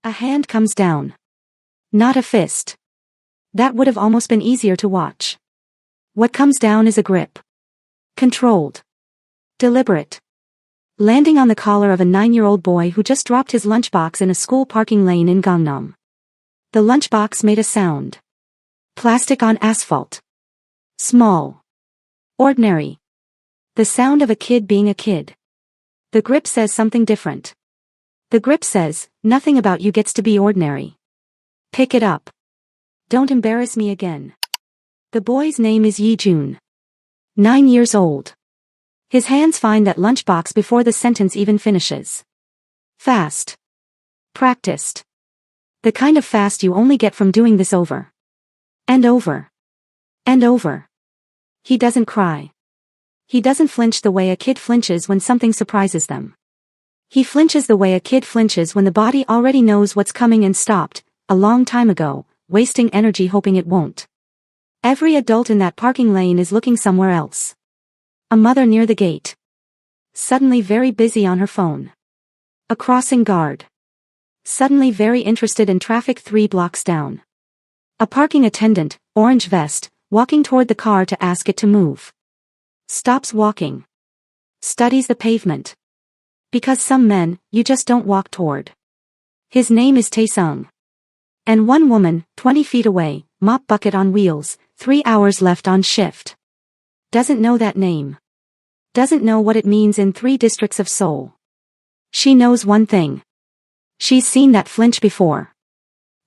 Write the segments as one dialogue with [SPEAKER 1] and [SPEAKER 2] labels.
[SPEAKER 1] A hand comes down. Not a fist. That would have almost been easier to watch. What comes down is a grip. Controlled. Deliberate. Landing on the collar of a 9-year-old boy who just dropped his lunchbox in a school parking lane in Gangnam. The lunchbox made a sound. Plastic on asphalt. Small. Ordinary. The sound of a kid being a kid. The grip says something different. The grip says, nothing about you gets to be ordinary. Pick it up. Don't embarrass me again. The boy's name is Yi Jun. 9 years old. His hands find that lunchbox before the sentence even finishes. Fast. Practiced. The kind of fast you only get from doing this over. And over. And over. He doesn't cry. He doesn't flinch the way a kid flinches when something surprises them. He flinches the way a kid flinches when the body already knows what's coming and stopped, a long time ago, wasting energy hoping it won't. Every adult in that parking lane is looking somewhere else. A mother near the gate. Suddenly very busy on her phone. A crossing guard. Suddenly very interested in traffic 3 blocks down. A parking attendant, orange vest, walking toward the car to ask it to move. Stops walking. Studies the pavement. Because some men, you just don't walk toward. His name is Taesung. And one woman, 20 feet away, mop bucket on wheels, 3 hours left on shift. Doesn't know that name. Doesn't know what it means in 3 districts of Seoul. She knows one thing. She's seen that flinch before.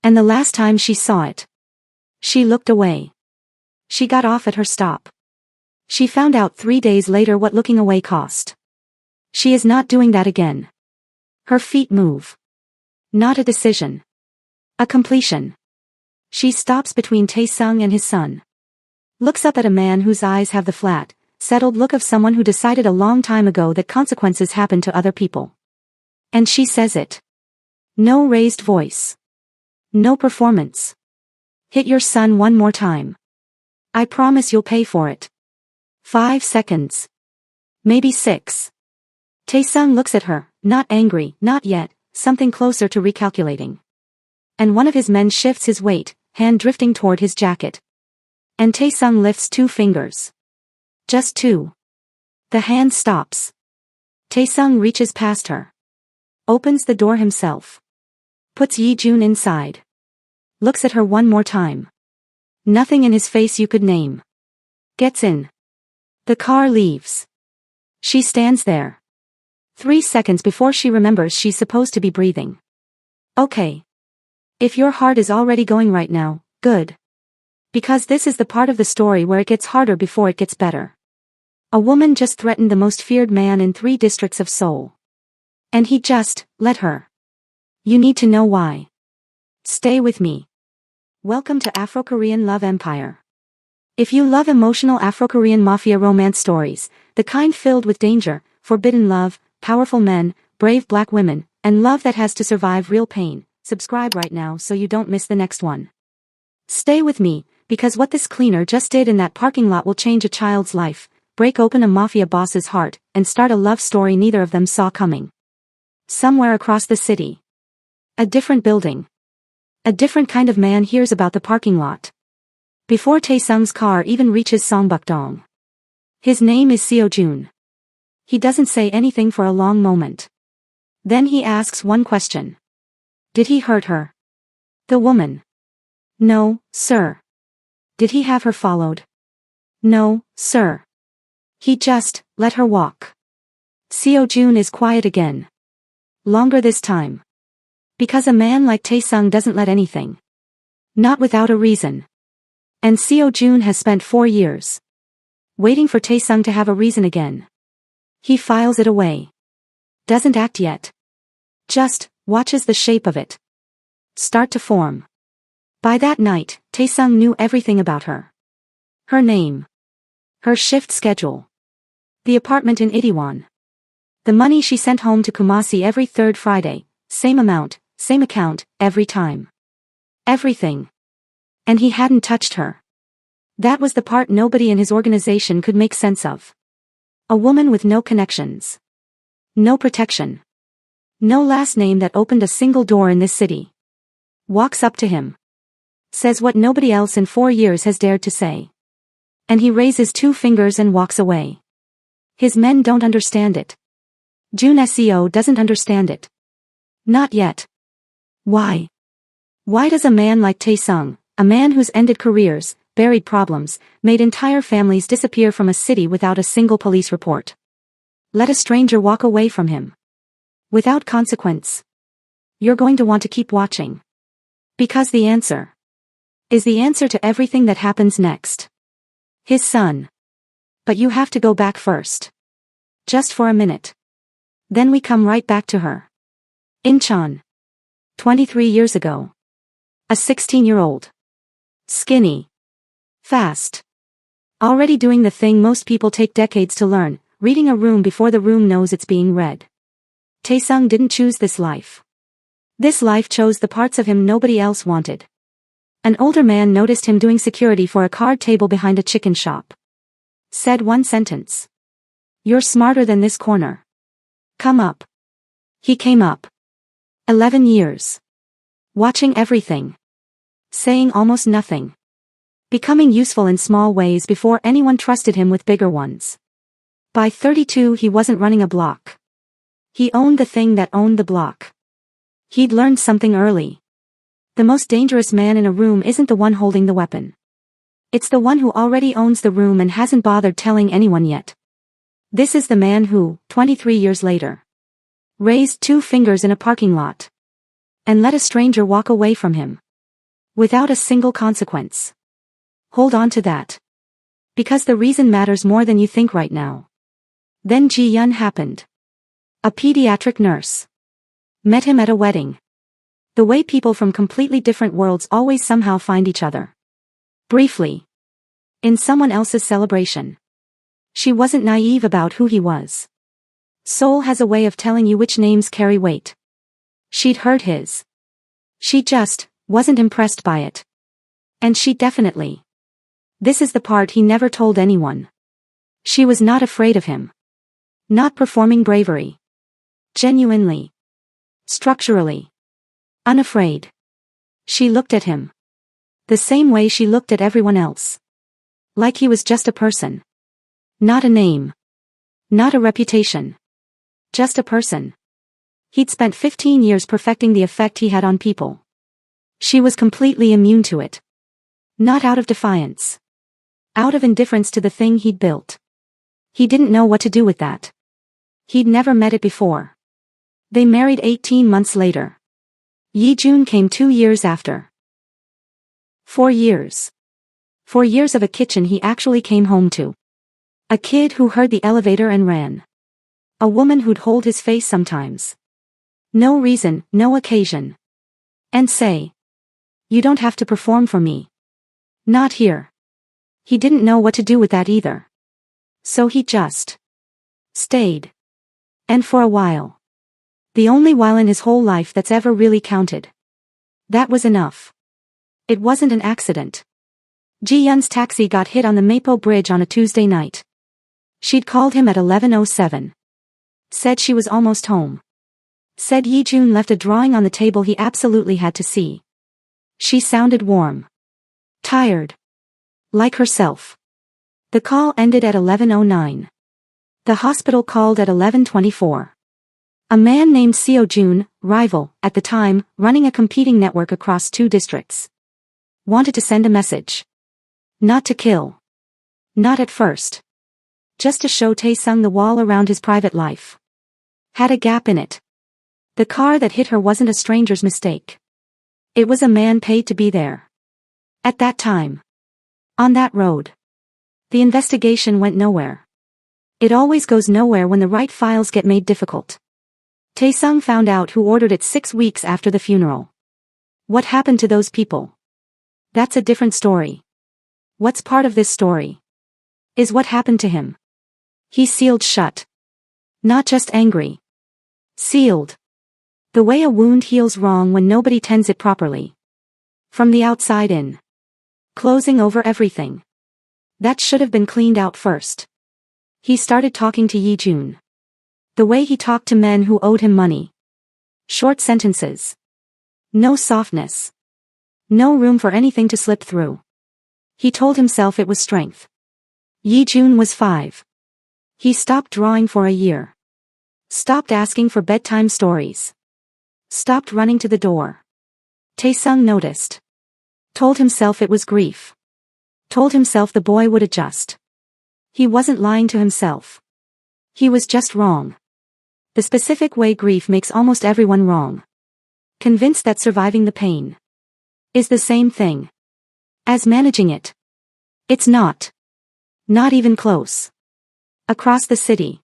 [SPEAKER 1] And the last time she saw it. She looked away. She got off at her stop. She found out 3 days later what looking away cost. She is not doing that again. Her feet move. Not a decision. A completion. She stops between Taesung and his son. Looks up at a man whose eyes have the flat, settled look of someone who decided a long time ago that consequences happen to other people. And she says it. No raised voice. No performance. Hit your son one more time. I promise you'll pay for it. 5 seconds. Maybe 6. Taesung looks at her, not angry, not yet, something closer to recalculating. And one of his men shifts his weight, hand drifting toward his jacket. And Taesung lifts 2 fingers. Just 2. The hand stops. Taesung reaches past her. Opens the door himself. Puts Yi Jun inside. Looks at her one more time. Nothing in his face you could name. Gets in. The car leaves. She stands there. 3 seconds before she remembers she's supposed to be breathing. Okay. If your heart is already going right now, good. Because this is the part of the story where it gets harder before it gets better. A woman just threatened the most feared man in 3 districts of Seoul. And he just let her. You need to know why. Stay with me. Welcome to Afro-Korean Love Empire. If you love emotional Afro-Korean mafia romance stories, the kind filled with danger, forbidden love, powerful men, brave black women, and love that has to survive real pain, subscribe right now so you don't miss the next one. Stay with me, because what this cleaner just did in that parking lot will change a child's life, break open a mafia boss's heart, and start a love story neither of them saw coming. Somewhere across the city. A different building. A different kind of man hears about the parking lot. Before Taesung's car even reaches Songbukdong. His name is Seo Jun. He doesn't say anything for a long moment. Then he asks one question. Did he hurt her? The woman. No, sir. Did he have her followed? No, sir. He just let her walk. Seo Jun is quiet again. Longer this time. Because a man like Taesung doesn't let anything. Not without a reason. And Seo Jun has spent 4 years. Waiting for Taesung to have a reason again. He files it away. Doesn't act yet. Just watches the shape of it start to form. By that night, Taesung knew everything about her. Her name. Her shift schedule. The apartment in Itaewon. The money she sent home to Kumasi every 3rd Friday, same amount, same account, every time. Everything. And he hadn't touched her. That was the part nobody in his organization could make sense of. A woman with no connections. No protection. No last name that opened a single door in this city. Walks up to him. Says what nobody else in 4 years has dared to say. And he raises 2 fingers and walks away. His men don't understand it. Jun Seo doesn't understand it. Not yet. Why? Why does a man like Tae-sung, a man who's ended careers, buried problems, made entire families disappear from a city without a single police report, let a stranger walk away from him without consequence? You're going to want to keep watching. Because the answer is the answer to everything that happens next. His son. But you have to go back first. Just for a minute. Then we come right back to her. Incheon. 23 years ago. A 16-year-old. Skinny. Fast. Already doing the thing most people take decades to learn, reading a room before the room knows it's being read. Tae-sung didn't choose this life. This life chose the parts of him nobody else wanted. An older man noticed him doing security for a card table behind a chicken shop. Said one sentence. You're smarter than this corner. Come up. He came up. 11 years. Watching everything. Saying almost nothing. Becoming useful in small ways before anyone trusted him with bigger ones. By 32 he wasn't running a block. He owned the thing that owned the block. He'd learned something early. The most dangerous man in a room isn't the one holding the weapon. It's the one who already owns the room and hasn't bothered telling anyone yet. This is the man who, 23 years later, raised 2 fingers in a parking lot and let a stranger walk away from him without a single consequence. Hold on to that. Because the reason matters more than you think right now. Then Ji-yeon happened. A pediatric nurse. Met him at a wedding. The way people from completely different worlds always somehow find each other. Briefly. In someone else's celebration. She wasn't naive about who he was. Seoul has a way of telling you which names carry weight. She'd heard his. She just wasn't impressed by it. And she definitely. This is the part he never told anyone. She was not afraid of him. Not performing bravery. Genuinely. Structurally. Unafraid. She looked at him. The same way she looked at everyone else. Like he was just a person. Not a name. Not a reputation. Just a person. He'd spent 15 years perfecting the effect he had on people. She was completely immune to it. Not out of defiance. Out of indifference to the thing he'd built. He didn't know what to do with that. He'd never met it before. They married 18 months later. Yi-jun came 2 years after. 4 years. 4 years of a kitchen he actually came home to. A kid who heard the elevator and ran. A woman who'd hold his face sometimes. No reason, no occasion. And say. You don't have to perform for me. Not here. He didn't know what to do with that either. So he just stayed. And for a while. The only while in his whole life that's ever really counted. That was enough. It wasn't an accident. Ji-yeon's taxi got hit on the Mapo Bridge on a Tuesday night. She'd called him at 11:07. Said she was almost home. Said Yi-jun left a drawing on the table he absolutely had to see. She sounded warm. Tired. Like herself. The call ended at 11:09. The hospital called at 11:24. A man named Seo-jun, rival, at the time, running a competing network across 2 districts. Wanted to send a message. Not to kill. Not at first. Just to show Tae-sung the wall around his private life. Had a gap in it. The car that hit her wasn't a stranger's mistake. It was a man paid to be there. At that time. On that road. The investigation went nowhere. It always goes nowhere when the right files get made difficult. Tae-sung found out who ordered it 6 weeks after the funeral. What happened to those people? That's a different story. What's part of this story? Is what happened to him. He sealed shut. Not just angry. Sealed. The way a wound heals wrong when nobody tends it properly. From the outside in. Closing over everything. That should have been cleaned out first. He started talking to Yi-jun. The way he talked to men who owed him money. Short sentences. No softness. No room for anything to slip through. He told himself it was strength. Yi-jun was 5. He stopped drawing for a year. Stopped asking for bedtime stories. Stopped running to the door. Taesung noticed. Told himself it was grief. Told himself the boy would adjust. He wasn't lying to himself. He was just wrong. The specific way grief makes almost everyone wrong. Convinced that surviving the pain is the same thing as managing it. It's not. Not even close. Across the city.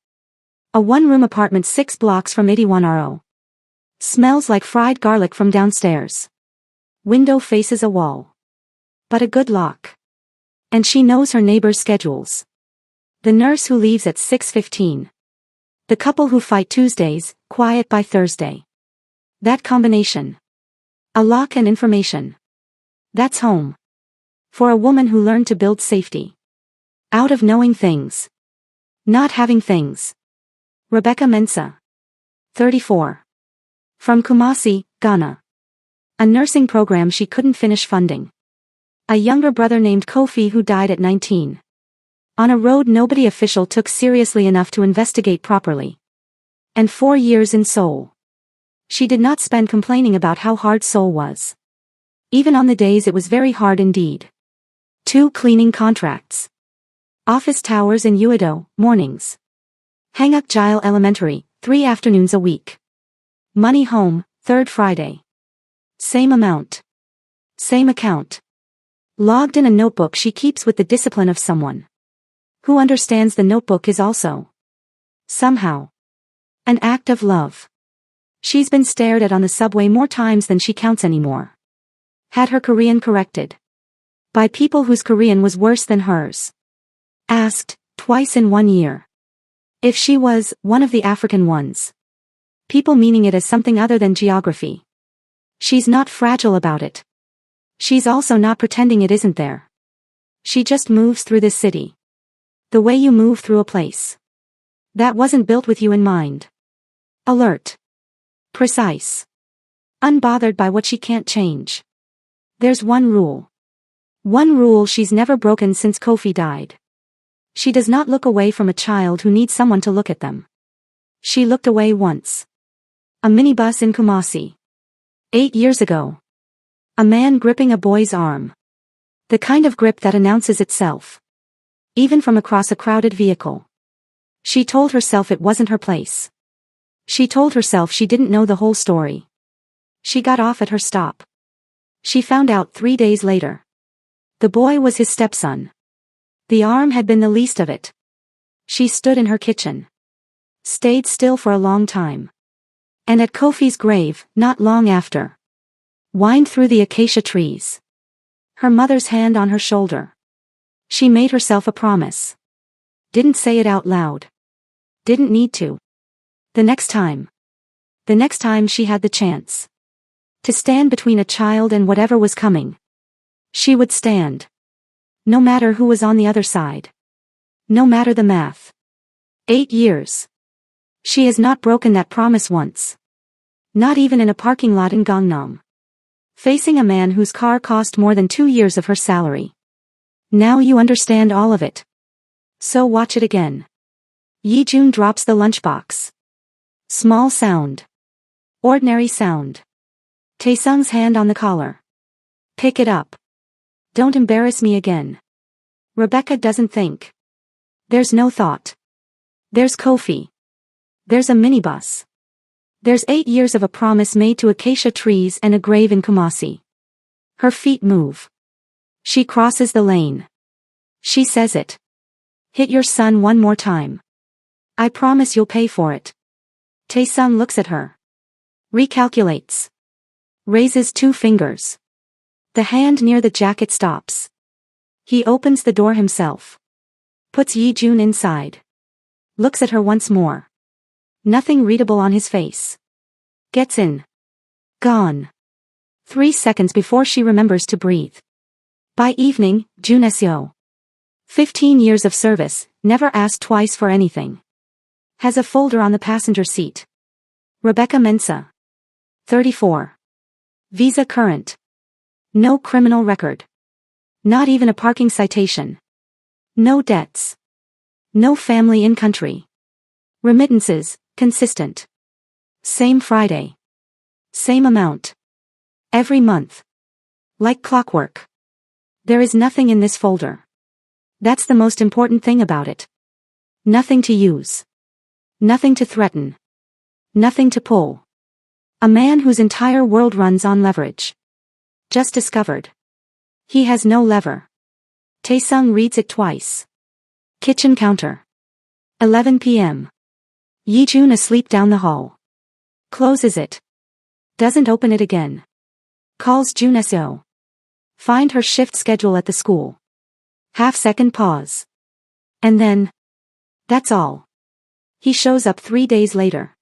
[SPEAKER 1] A one-room apartment 6 blocks from 81RO. Smells like fried garlic from downstairs. Window faces a wall. But a good lock. And she knows her neighbor's schedules. The nurse who leaves at 6:15. The couple who fight Tuesdays, quiet by Thursday. That combination. A lock and information. That's home. For a woman who learned to build safety. Out of knowing things. Not having things. Rebecca Mensah. 34. From Kumasi, Ghana. A nursing program she couldn't finish funding. A younger brother named Kofi who died at 19. On a road nobody official took seriously enough to investigate properly. And 4 years in Seoul. She did not spend complaining about how hard Seoul was. Even on the days it was very hard indeed. 2 cleaning contracts. Office towers in Uedo, mornings. Hanguk-jil Elementary, 3 afternoons a week. Money home, 3rd Friday. Same amount. Same account. Logged in a notebook she keeps with the discipline of someone who understands the notebook is also somehow an act of love. She's been stared at on the subway more times than she counts anymore. Had her Korean corrected. By people whose Korean was worse than hers. Asked, twice in 1 year. If she was one of the African ones. People meaning it as something other than geography. She's not fragile about it. She's also not pretending it isn't there. She just moves through this city. The way you move through a place. That wasn't built with you in mind. Alert. Precise. Unbothered by what she can't change. There's one rule. One rule she's never broken since Kofi died. She does not look away from a child who needs someone to look at them. She looked away once. A minibus in Kumasi. 8 years ago. A man gripping a boy's arm. The kind of grip that announces itself. Even from across a crowded vehicle. She told herself it wasn't her place. She told herself she didn't know the whole story. She got off at her stop. She found out 3 days later. The boy was his stepson. The arm had been the least of it. She stood in her kitchen. Stayed still for a long time. And at Kofi's grave, not long after. Whined through the acacia trees. Her mother's hand on her shoulder. She made herself a promise. Didn't say it out loud. Didn't need to. The next time. The next time she had the chance. To stand between a child and whatever was coming. She would stand. No matter who was on the other side. No matter the math. 8 years. She has not broken that promise once. Not even in a parking lot in Gangnam. Facing a man whose car cost more than 2 years of her salary. Now you understand all of it. So watch it again. Yi-jun drops the lunchbox. Small sound. Ordinary sound. Taesung's hand on the collar. Pick it up. Don't embarrass me again. Rebecca doesn't think. There's no thought. There's Kofi. There's a minibus. There's 8 years of a promise made to acacia trees and a grave in Kumasi. Her feet move. She crosses the lane. She says it. Hit your son one more time. I promise you'll pay for it. Taesung looks at her. Recalculates. Raises 2 fingers. The hand near the jacket stops. He opens the door himself. Puts Yi-jun inside. Looks at her once more. Nothing readable on his face. Gets in. Gone. 3 seconds before she remembers to breathe. By evening, Jun Seo. 15 years of service, never asked twice for anything. Has a folder on the passenger seat. Rebecca Mensah. 34. Visa current. No criminal record. Not even a parking citation. No debts. No family in country. Remittances, consistent. Same Friday. Same amount. Every month. Like clockwork. There is nothing in this folder. That's the most important thing about it. Nothing to use. Nothing to threaten. Nothing to pull. A man whose entire world runs on leverage. Just discovered. He has no lever. Taesung reads it twice. Kitchen counter. 11 p.m. Yijun asleep down the hall. Closes it. Doesn't open it again. Calls Jun So. Find her shift schedule at the school. Half-second pause. And then. That's all. He shows up 3 days later.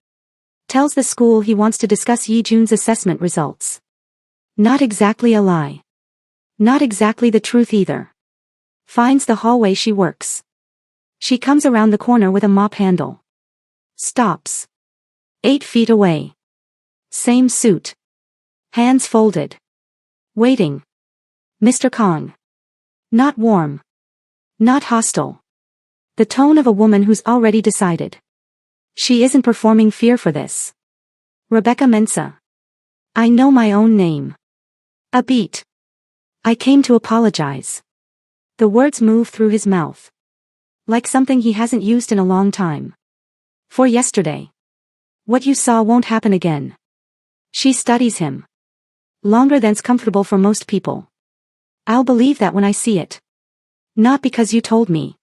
[SPEAKER 1] Tells the school he wants to discuss Yijun's assessment results. Not exactly a lie. Not exactly the truth either. Finds the hallway she works. She comes around the corner with a mop handle. Stops. 8 feet away. Same suit. Hands folded. Waiting. Mr. Kong. Not warm. Not hostile. The tone of a woman who's already decided. She isn't performing fear for this. Rebecca Mensah. I know my own name. A beat. I came to apologize. The words move through his mouth. Like something he hasn't used in a long time. For yesterday. What you saw won't happen again. She studies him. Longer than's comfortable for most people. I'll believe that when I see it. Not because you told me.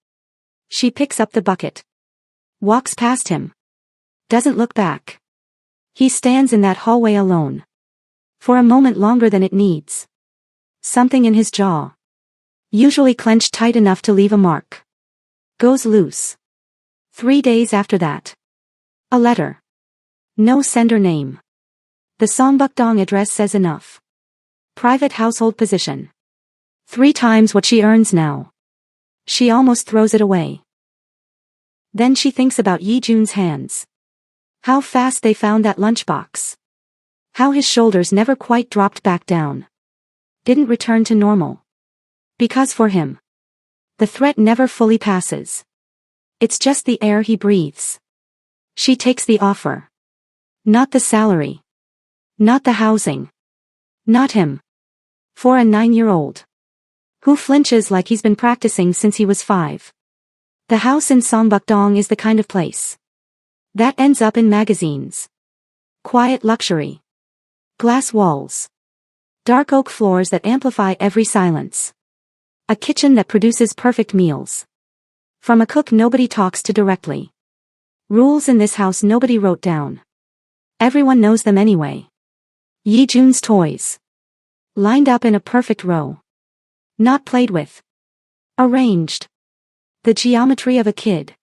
[SPEAKER 1] She picks up the bucket. Walks past him. Doesn't look back. He stands in that hallway alone. For a moment longer than it needs. Something in his jaw. Usually clenched tight enough to leave a mark. Goes loose. 3 days after that. A letter. No sender name. The Songbukdong address says enough. Private household position. 3 times what she earns now. She almost throws it away. Then she thinks about Yijun's hands. How fast they found that lunchbox. How his shoulders never quite dropped back down. Didn't return to normal. Because for him, the threat never fully passes. It's just the air he breathes. She takes the offer. Not the salary. Not the housing. Not him. For a 9-year-old. Who flinches like he's been practicing since he was 5. The house in Songbukdong is the kind of place that ends up in magazines. Quiet luxury. Glass walls. Dark oak floors that amplify every silence. A kitchen that produces perfect meals. From a cook nobody talks to directly. Rules in this house nobody wrote down. Everyone knows them anyway. Yijun's toys. Lined up in a perfect row. Not played with. Arranged. The geometry of a kid.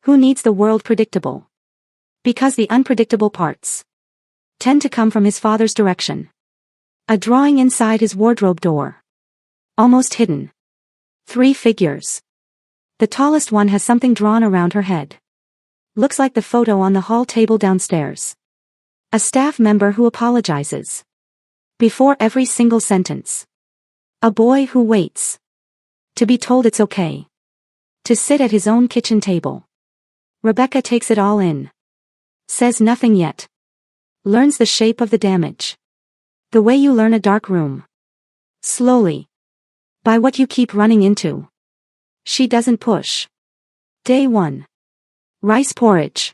[SPEAKER 1] Who needs the world predictable? Because the unpredictable parts tend to come from his father's direction. A drawing inside his wardrobe door. Almost hidden. 3 figures. The tallest one has something drawn around her head. Looks like the photo on the hall table downstairs. A staff member who apologizes. Before every single sentence. A boy who waits. To be told it's okay. To sit at his own kitchen table. Rebecca takes it all in. Says nothing yet. Learns the shape of the damage. The way you learn a dark room. Slowly. By what you keep running into. She doesn't push. Day 1. Rice porridge.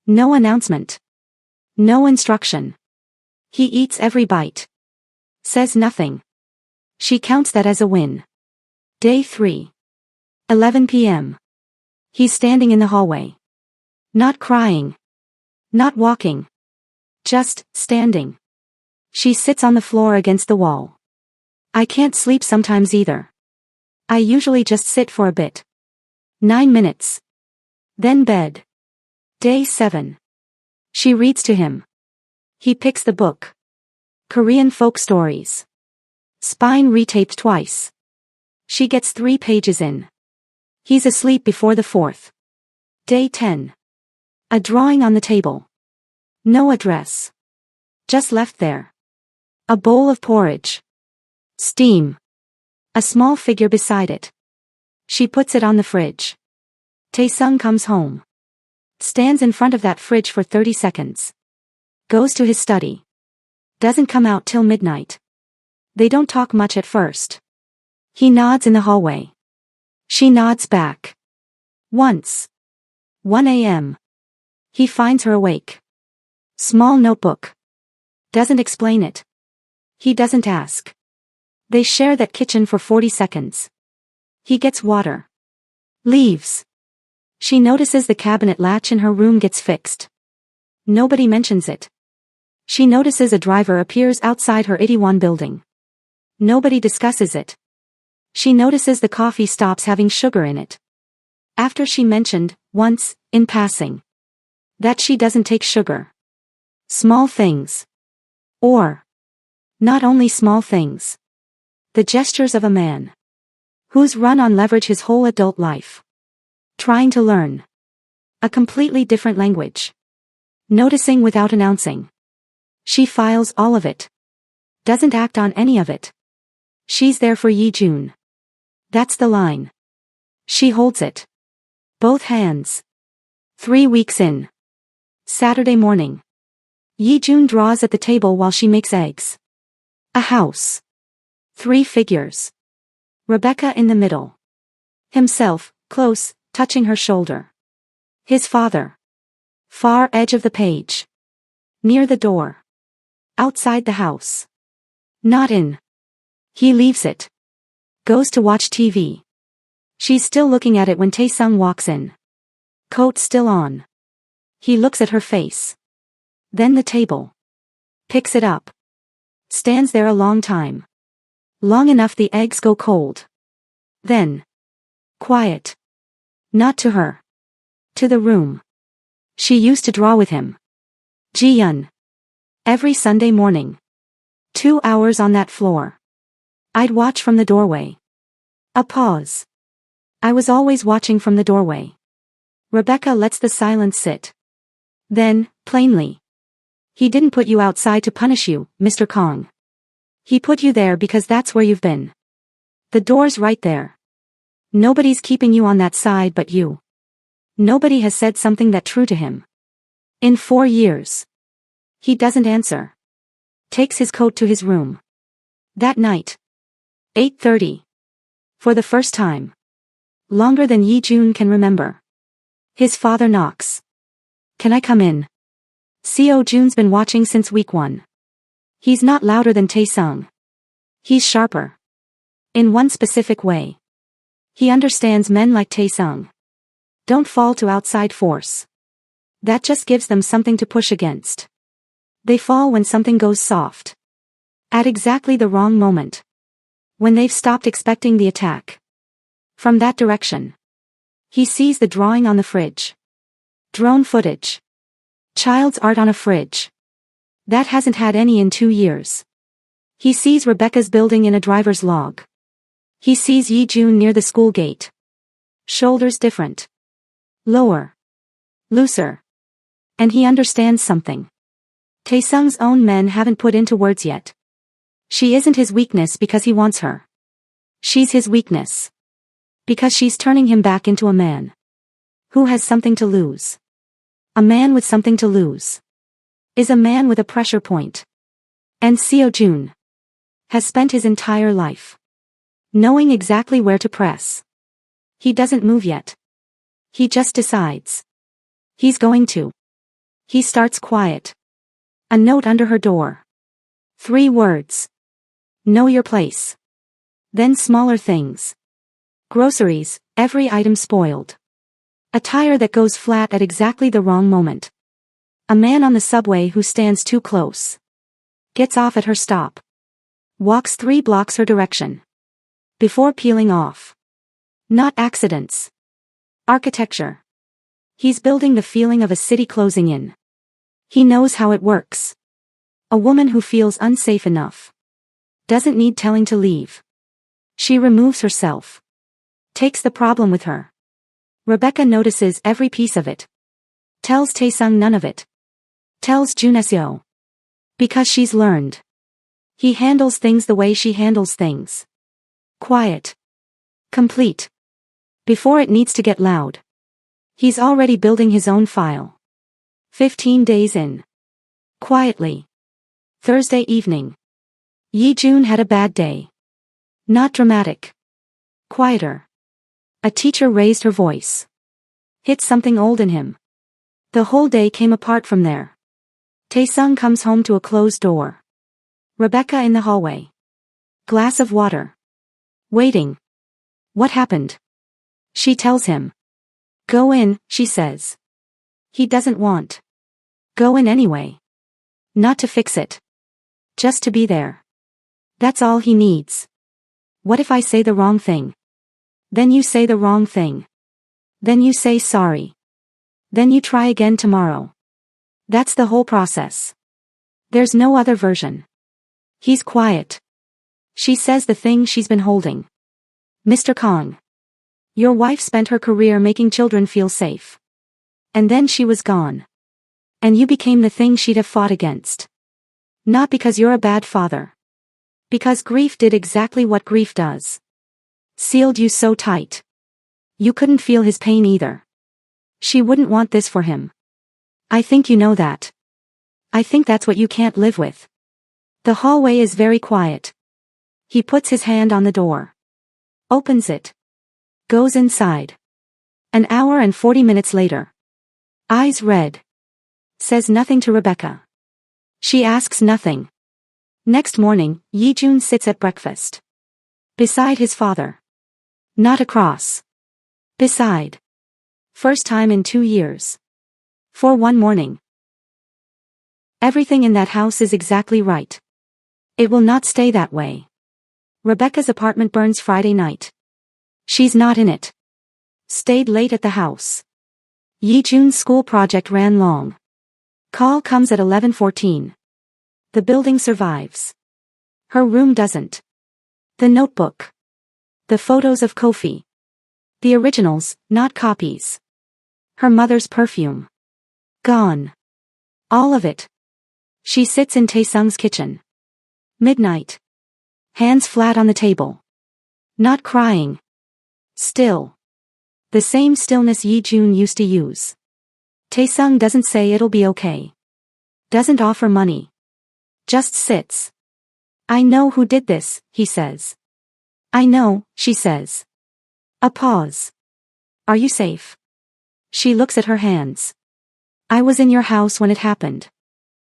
[SPEAKER 1] No announcement. No instruction. He eats every bite. Says nothing. She counts that as a win. Day 3. 11 p.m. He's standing in the hallway. Not crying. Not walking. Just standing. She sits on the floor against the wall. I can't sleep sometimes either. I usually just sit for a bit. 9 minutes. Then bed. Day 7. She reads to him. He picks the book. Korean folk stories. Spine retaped twice. She gets 3 pages in. He's asleep before the 4th. Day 10. A drawing on the table. No address. Just left there. A bowl of porridge. Steam. A small figure beside it. She puts it on the fridge. Taesung comes home. Stands in front of that fridge for 30 seconds. Goes to his study. Doesn't come out till midnight. They don't talk much at first. He nods in the hallway. She nods back. Once. 1 a.m. He finds her awake. Small notebook. Doesn't explain it. He doesn't ask. They share that kitchen for 40 seconds. He gets water. Leaves. She notices the cabinet latch in her room gets fixed. Nobody mentions it. She notices a driver appears outside her Itaewon building. Nobody discusses it. She notices the coffee stops having sugar in it. After she mentioned, once, in passing, that she doesn't take sugar. Small things. Or, not only small things. The gestures of a man who's run on leverage his whole adult life. Trying to learn a completely different language. Noticing without announcing. She files all of it. Doesn't act on any of it. She's there for Yi-jun. That's the line. She holds it. Both hands. 3 weeks in. Saturday morning. Yi-jun draws at the table while she makes eggs. A house. 3 figures. Rebecca in the middle. Himself, close, touching her shoulder. His father. Far edge of the page. Near the door. Outside the house. Not in. He leaves it. Goes to watch TV. She's still looking at it when Taesung walks in. Coat still on. He looks at her face. Then the table. Picks it up. Stands there a long time. Long enough the eggs go cold. Then. Quiet. Not to her. To the room. She used to draw with him. Ji-yun. Every Sunday morning. 2 hours on that floor. I'd watch from the doorway. A pause. I was always watching from the doorway. Rebecca lets the silence sit. Then, plainly. He didn't put you outside to punish you, Mr. Kong. He put you there because that's where you've been. The door's right there. Nobody's keeping you on that side but you. Nobody has said something that true to him. In 4 years. He doesn't answer. Takes his coat to his room. That night. 8:30. For the first time. Longer than Yi-jun can remember. His father knocks. Can I come in? Seo-jun's been watching since week 1. He's not louder than Taesung. He's sharper. In one specific way. He understands men like Taesung. Don't fall to outside force. That just gives them something to push against. They fall when something goes soft. At exactly the wrong moment. When they've stopped expecting the attack. From that direction. He sees the drawing on the fridge. Drone footage. Child's art on a fridge. That hasn't had any in 2 years. He sees Rebecca's building in a driver's log. He sees Yi-jun near the school gate. Shoulders different. Lower. Looser. And he understands something. Taesung's own men haven't put into words yet. She isn't his weakness because he wants her. She's his weakness. Because she's turning him back into a man. Who has something to lose. A man with something to lose. Is a man with a pressure point. And Seo-jun. Has spent his entire life. Knowing exactly where to press. He doesn't move yet. He just decides. He's going to. He starts quiet. A note under her door. 3 words. Know your place. Then smaller things. Groceries, every item spoiled. A tire that goes flat at exactly the wrong moment. A man on the subway who stands too close. Gets off at her stop. Walks 3 blocks her direction. Before peeling off. Not accidents. Architecture. He's building the feeling of a city closing in. He knows how it works. A woman who feels unsafe enough. Doesn't need telling to leave. She removes herself. Takes the problem with her. Rebecca notices every piece of it. Tells Taesung none of it. Tells Juneseo. Because she's learned. He handles things the way she handles things. Quiet. Complete. Before it needs to get loud. He's already building his own file. 15 days in. Quietly. Thursday evening. Yi-jun had a bad day. Not dramatic. Quieter. A teacher raised her voice. Hit something old in him. The whole day came apart from there. Taesung comes home to a closed door. Rebecca in the hallway. Glass of water. Waiting. What happened? She tells him. Go in, she says. He doesn't want. Go in anyway. Not to fix it. Just to be there. That's all he needs. What if I say the wrong thing? Then you say the wrong thing. Then you say sorry. Then you try again tomorrow. That's the whole process. There's no other version. He's quiet. She says the thing she's been holding. Mr. Kong. Your wife spent her career making children feel safe. And then she was gone. And you became the thing she'd have fought against. Not because you're a bad father. Because grief did exactly what grief does. Sealed you so tight. You couldn't feel his pain either. She wouldn't want this for him. I think you know that. I think that's what you can't live with. The hallway is very quiet. He puts his hand on the door. Opens it. Goes inside. An hour and 40 minutes later. Eyes red. Says nothing to Rebecca. She asks nothing. Next morning, Yi-jun sits at breakfast. Beside his father. Not across. Beside. First time in 2 years. For one morning. Everything in that house is exactly right. It will not stay that way. Rebecca's apartment burns Friday night. She's not in it. Stayed late at the house. Yi-jun's school project ran long. Call comes at 11:14. The building survives. Her room doesn't. The notebook. The photos of Kofi. The originals, not copies. Her mother's perfume. Gone. All of it. She sits in Taesung's kitchen. Midnight. Hands flat on the table. Not crying. Still. The same stillness Yi-jun used to use. Taesung doesn't say it'll be okay. Doesn't offer money. Just sits. I know who did this, he says. I know, she says. A pause. Are you safe? She looks at her hands. I was in your house when it happened.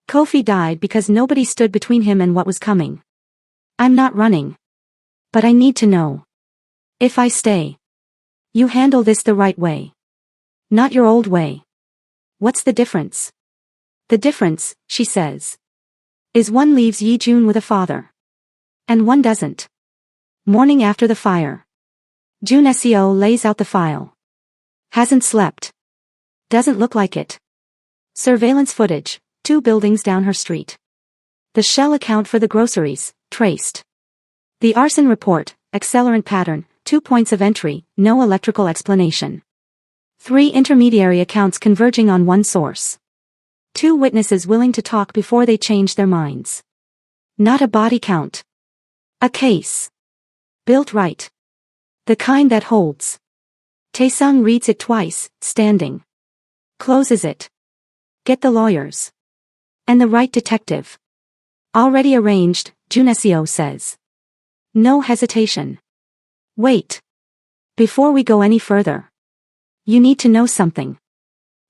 [SPEAKER 1] Kofi died because nobody stood between him and what was coming. I'm not running. But I need to know. If I stay. You handle this the right way. Not your old way. What's the difference? The difference, she says, is one leaves Yi-jun with a father. And one doesn't. Morning after the fire. Jun Seo lays out the file. Hasn't slept. Doesn't look like it. Surveillance footage, 2 buildings down her street. The shell account for the groceries, traced. The arson report, accelerant pattern, 2 points of entry, no electrical explanation. 3 intermediary accounts converging on one source. 2 witnesses willing to talk before they change their minds. Not a body count. A case. Built right. The kind that holds. Taesung reads it twice, standing. Closes it. Get the lawyers. And the right detective. Already arranged, Jun Seo says. No hesitation. Wait. Before we go any further. You need to know something.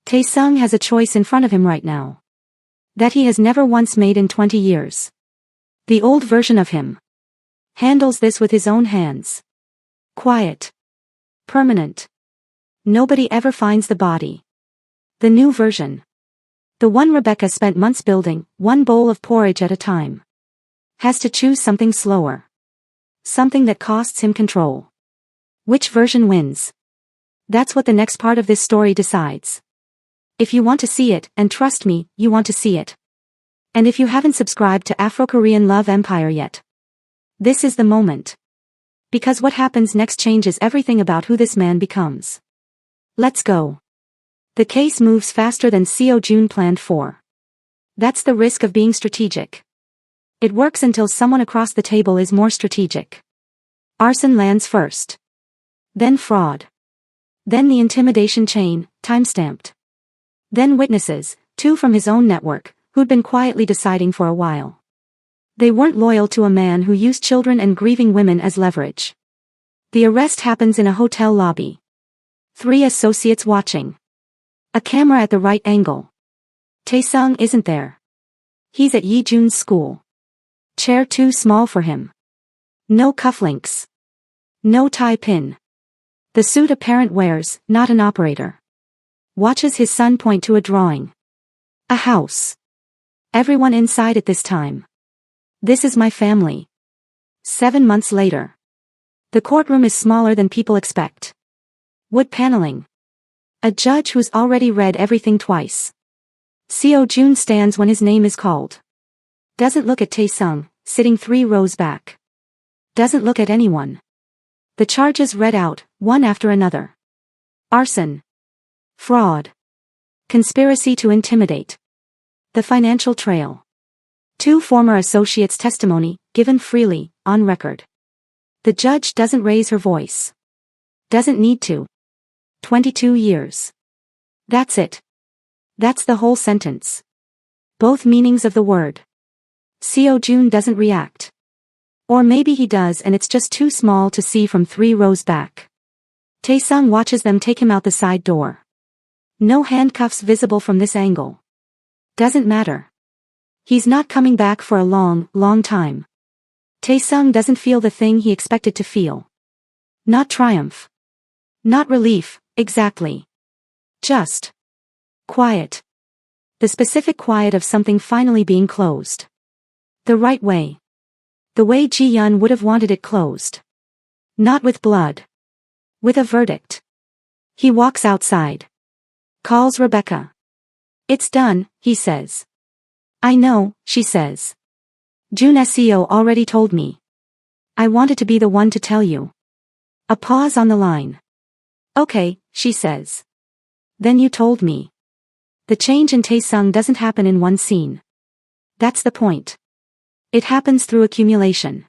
[SPEAKER 1] Taesung has a choice in front of him right now. That he has never once made in 20 years. The old version of him. Handles this with his own hands. Quiet. Permanent. Nobody ever finds the body. The new version. The one Rebecca spent months building, one bowl of porridge at a time. Has to choose something slower. Something that costs him control. Which version wins? That's what the next part of this story decides. If you want to see it, and trust me, you want to see it. And if you haven't subscribed to Afro-Korean Love Empire yet, this is the moment. Because what happens next changes everything about who this man becomes. Let's go. The case moves faster than Seo Jun planned for. That's the risk of being strategic. It works until someone across the table is more strategic. Arson lands first. Then fraud. Then the intimidation chain, timestamped. Then witnesses, 2 from his own network, who'd been quietly deciding for a while. They weren't loyal to a man who used children and grieving women as leverage. The arrest happens in a hotel lobby. 3 associates watching. A camera at the right angle. Taesung isn't there. He's at Yi-jun's school. Chair too small for him. No cufflinks. No tie pin. The suit a parent wears, not an operator. Watches his son point to a drawing. A house. Everyone inside at this time. This is my family. 7 months later. The courtroom is smaller than people expect. Wood paneling. A judge who's already read everything twice. Seo-jun stands when his name is called. Doesn't look at Taesung, sitting 3 rows back. Doesn't look at anyone. The charges read out, one after another. Arson. Fraud. Conspiracy to intimidate. The financial trail. 2 former associates' testimony, given freely, on record. The judge doesn't raise her voice. Doesn't need to. 22 years. That's it. That's the whole sentence. Both meanings of the word. Seo-jun doesn't react. Or maybe he does and it's just too small to see from 3 rows back. Taesung watches them take him out the side door. No handcuffs visible from this angle. Doesn't matter. He's not coming back for a long, long time. Taesung doesn't feel the thing he expected to feel. Not triumph. Not relief, exactly. Just quiet. The specific quiet of something finally being closed. The right way. The way Ji-yeon would have wanted it closed. Not with blood. With a verdict. He walks outside. Calls Rebecca. It's done, he says. I know, she says. Jun Seo already told me. I wanted to be the one to tell you. A pause on the line. Okay, she says. Then you told me. The change in Taesung doesn't happen in one scene. That's the point. It happens through accumulation.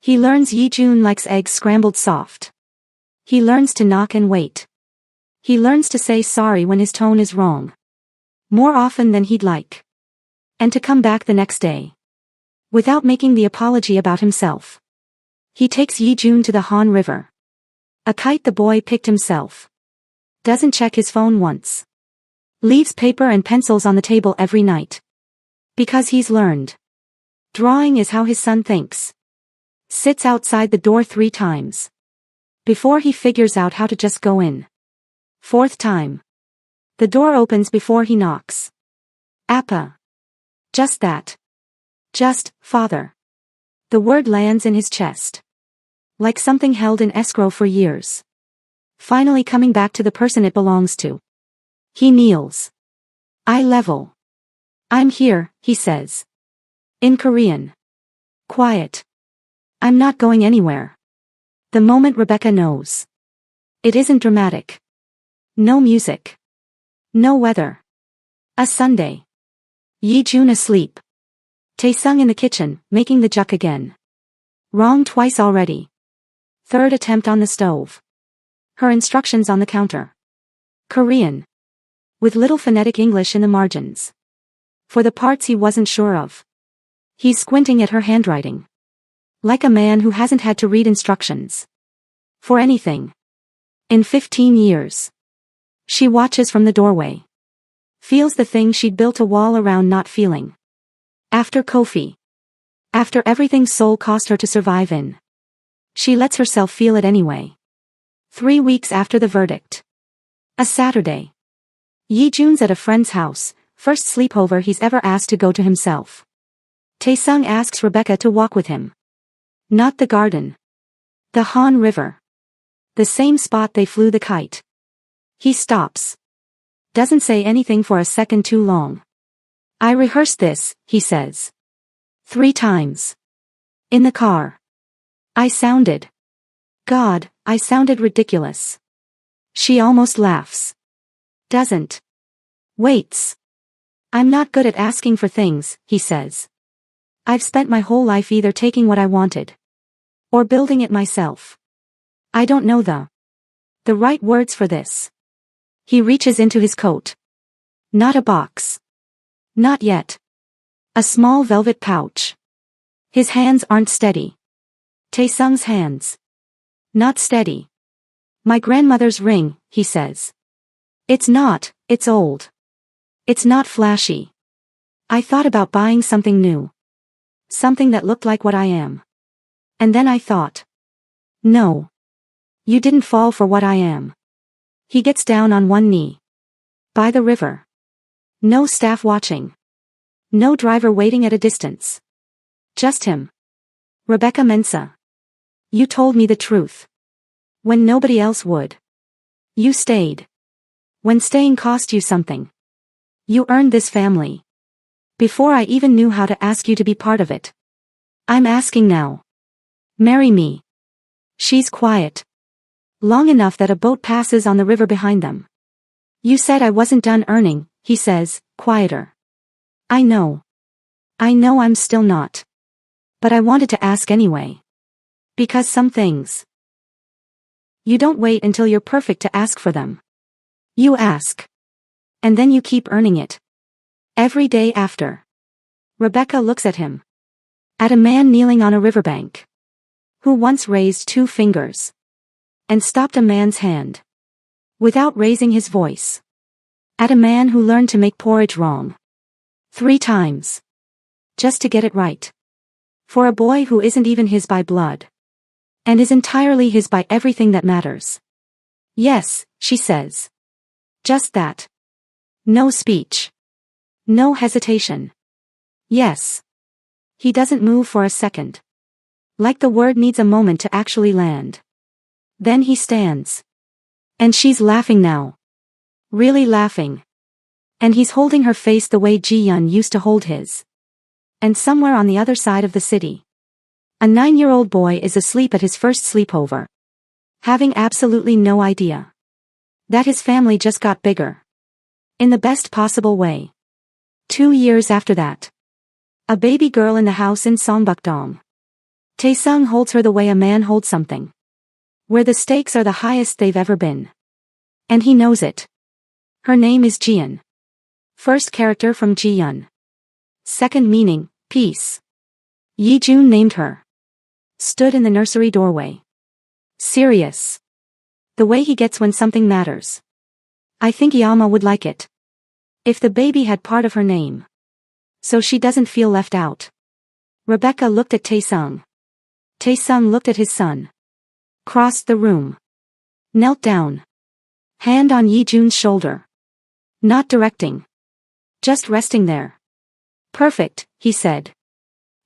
[SPEAKER 1] He learns Yi-jun likes eggs scrambled soft. He learns to knock and wait. He learns to say sorry when his tone is wrong. More often than he'd like. And to come back the next day. Without making the apology about himself. He takes Yi-jun to the Han River. A kite the boy picked himself. Doesn't check his phone once. Leaves paper and pencils on the table every night. Because he's learned. Drawing is how his son thinks. Sits outside the door 3 times. Before he figures out how to just go in. 4th time. The door opens before he knocks. Appa. Just that. Just, father. The word lands in his chest. Like something held in escrow for years. Finally coming back to the person it belongs to. He kneels. Eye level. I'm here, he says. In Korean. Quiet. I'm not going anywhere. The moment Rebecca knows. It isn't dramatic. No music. No weather. A Sunday. Yi-jun asleep. Taesung in the kitchen, making the juk again. Wrong twice already. 3rd attempt on the stove. Her instructions on the counter. Korean. With little phonetic English in the margins. For the parts he wasn't sure of. He's squinting at her handwriting. Like a man who hasn't had to read instructions. For anything. In 15 years. She watches from the doorway. Feels the thing she'd built a wall around not feeling. After Kofi. After everything Seoul cost her to survive in. She lets herself feel it anyway. 3 weeks after the verdict. A Saturday. Yi-jun's at a friend's house, first sleepover he's ever asked to go to himself. Taesung asks Rebecca to walk with him. Not the garden. The Han River. The same spot they flew the kite. He stops. Doesn't say anything for a second too long. I rehearsed this, he says. 3 times. In the car. I sounded ridiculous. She almost laughs. Doesn't. Waits. I'm not good at asking for things, he says. I've spent my whole life either taking what I wanted or building it myself. I don't know the right words for this. He reaches into his coat. Not a box. Not yet. A small velvet pouch. His hands aren't steady. Taesung's hands. Not steady. My grandmother's ring, he says. It's not, it's old. It's not flashy. I thought about buying something new. Something that looked like what I am. And then I thought. No. You didn't fall for what I am. He gets down on one knee. By the river. No staff watching. No driver waiting at a distance. Just him. Rebecca Mensah. You told me the truth. When nobody else would. You stayed. When staying cost you something. You earned this family. Before I even knew how to ask you to be part of it. I'm asking now. Marry me. She's quiet. Long enough that a boat passes on the river behind them. You said I wasn't done earning, he says, quieter. I know. I know I'm still not. But I wanted to ask anyway. Because some things. You don't wait until you're perfect to ask for them. You ask. And then you keep earning it. Every day after. Rebecca looks at him. At a man kneeling on a riverbank. Who once raised 2 fingers. And stopped a man's hand. Without raising his voice. At a man who learned to make porridge wrong. 3 times. Just to get it right. For a boy who isn't even his by blood. And is entirely his by everything that matters. Yes, she says. Just that. No speech. No hesitation. Yes. He doesn't move for a second. Like the word needs a moment to actually land. Then he stands. And she's laughing now. Really laughing. And he's holding her face the way Ji-yeon used to hold his. And somewhere on the other side of the city. A 9-year-old boy is asleep at his first sleepover. Having absolutely no idea. That his family just got bigger. In the best possible way. 2 years after that. A baby girl in the house in Songbukdong. Taesung holds her the way a man holds something. Where the stakes are the highest they've ever been. And he knows it. Her name is Jian. First character from Ji-yeon. Second meaning, peace. Yi-jun named her. Stood in the nursery doorway. Serious. The way he gets when something matters. I think Yama would like it. If the baby had part of her name. So she doesn't feel left out. Rebecca looked at Taesung. Taesung looked at his son. Crossed the room. Knelt down. Hand on Yi-jun's shoulder. Not directing. Just resting there. Perfect, he said.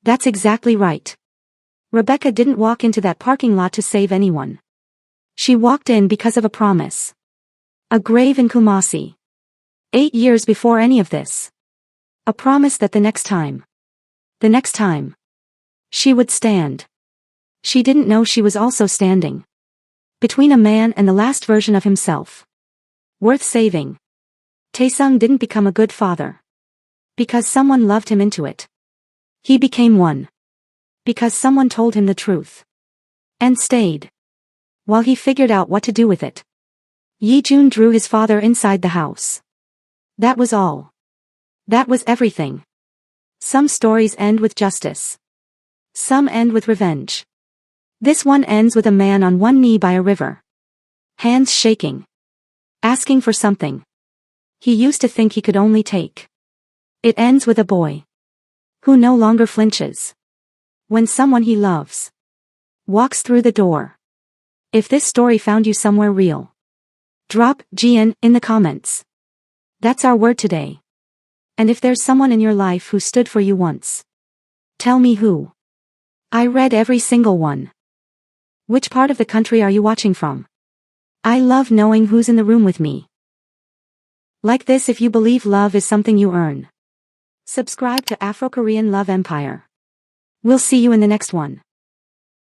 [SPEAKER 1] That's exactly right. Rebecca didn't walk into that parking lot to save anyone. She walked in because of a promise. A grave in Kumasi. 8 years before any of this. A promise that the next time. She would stand. She didn't know she was also standing. Between a man and the last version of himself. Worth saving. Taesung didn't become a good father. Because someone loved him into it. He became one. Because someone told him the truth. And stayed. While he figured out what to do with it. Yi-jun drew his father inside the house. That was all. That was everything. Some stories end with justice. Some end with revenge. This one ends with a man on one knee by a river. Hands shaking. Asking for something. He used to think he could only take. It ends with a boy. Who no longer flinches. When someone he loves. Walks through the door. If this story found you somewhere real. Drop Jian in the comments. That's our word today. And if there's someone in your life who stood for you once. Tell me who. I read every single one. Which part of the country are you watching from? I love knowing who's in the room with me. Like this if you believe love is something you earn. Subscribe to Afro-Korean Love Empire. We'll see you in the next one.